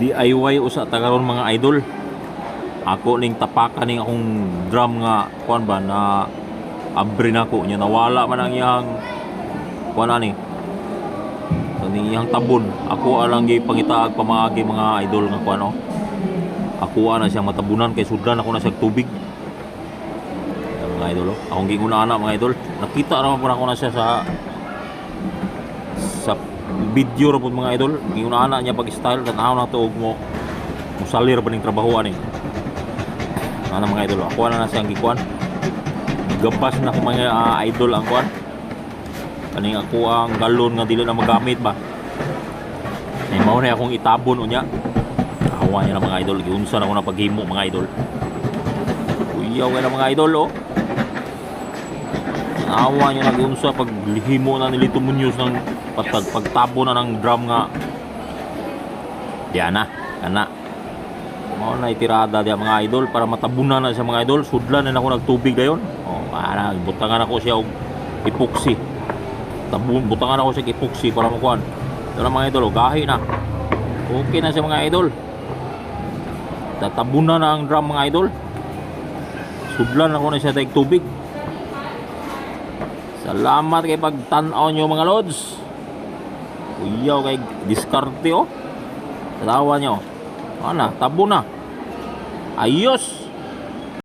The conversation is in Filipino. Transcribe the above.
DIY usa ta karon mga idol. Ako ning tapakan ning akong drum nga kuan ba na abre nako nya nawala man ang iyang kuan ani. So ning iyang tabon, ako alang gi pangitaag pamaagi mga idol nga kuan oh. Ako ana siyang matabunan kay sudlan ako na siya tubig. Mga idol oh. Akong ginguna ana mga idol. Nakita ra man ako na siya sa video ra pud mga idol. Ginguna ana niya pag style tanaw na tuog mo. Musalir ba ning trabahoan ni. Ano mga idol, ako na siyang gikuan. Gabas na ko mga idol ang kuan. Kaning ako ang galon nga dili na magamit ba. Ay mao na akong itabon unya. Awa niya na mga idol, giunsa na ako na paghimo mga idol. Uyaw kay na mga idol oh. Awa niya na giunsa pag lihimo na ni Lito Muñoz ng pagtabo na ng drum nga. Diyan na, kana. Mao na itirada dia mga idol para matabunan na sa mga idol. Sudlan na ako nagtubig dayon. Oh, para butangan ako siya og epoxy. Butangan ako siya epoxy para makuan. Ito na mga idol, oh, gahi na. Okay na siya mga idol. Tatabunan na ang drum mga idol. Sudlan ako na siya tayong tubig. Salamat kay pagtan-aw nyo mga lods. Uyaw kay diskarte oh. Tawa nyo. Ano, tabo na. Ayos.